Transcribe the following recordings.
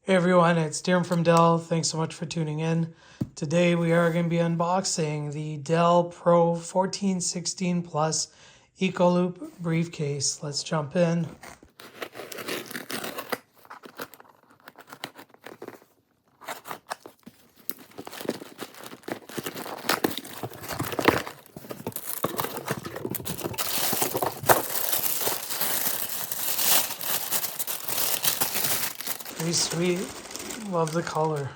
Hey everyone, it's Darren from Dell. Thanks so much for tuning in. Today we are going to be unboxing the Dell Pro 1416 Plus EcoLoop Briefcase. Let's jump in. Pretty sweet. Love the color.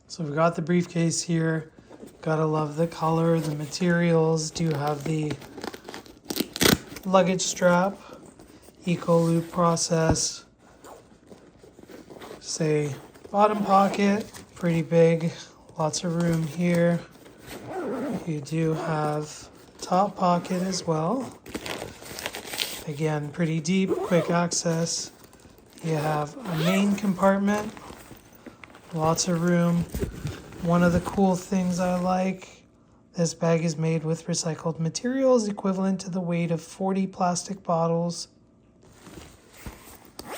So we've got the briefcase here. Gotta love the color. The materials do have the luggage strap, EcoLoop process. Say bottom pocket, pretty big, lots of room here. You do have top pocket as well. Again, pretty deep, quick access. You have a main compartment, lots of room. One of the cool things I like, this bag is made with recycled materials equivalent to the weight of 40 plastic bottles.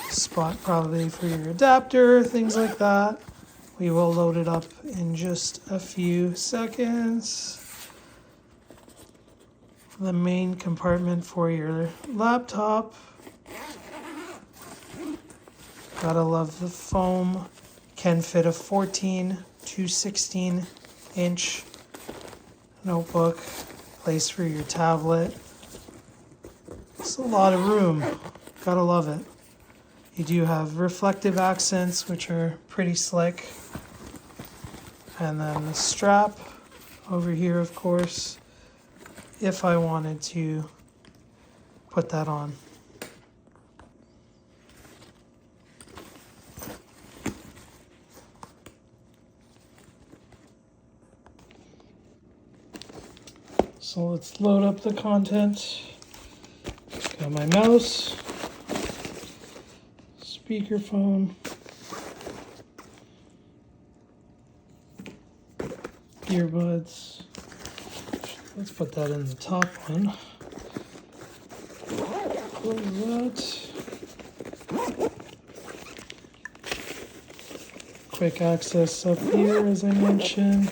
Spot probably for your adapter, things like that. We will load it up in just a few seconds. The main compartment for your laptop. Gotta love the foam. Can fit a 14 to 16 inch notebook. Place for your tablet. It's a lot of room. Gotta love it. You do have reflective accents, which are pretty slick. And then the strap over here, of course, if I wanted to put that on. So let's load up the content. Got my mouse, speakerphone, earbuds. Let's put that in the top one. Close that. Quick access up here, as I mentioned.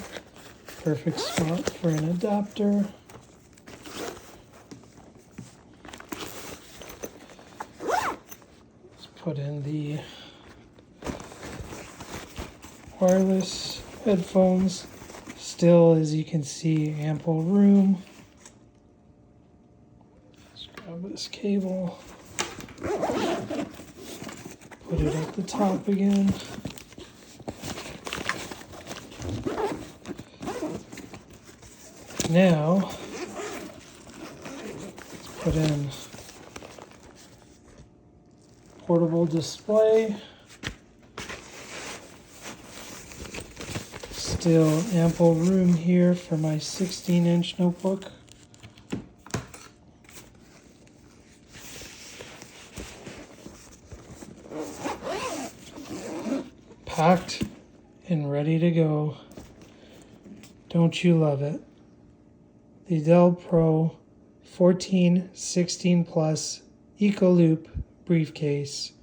Perfect spot for an adapter. Let's put in the wireless headphones. Still, as you can see, ample room. Let's grab this cable. Put it at the top again. Now, let's put in portable display. Still ample room here for my 16-inch notebook. Packed and ready to go. Don't you love it? The Dell Pro 1416 Plus EcoLoop Briefcase.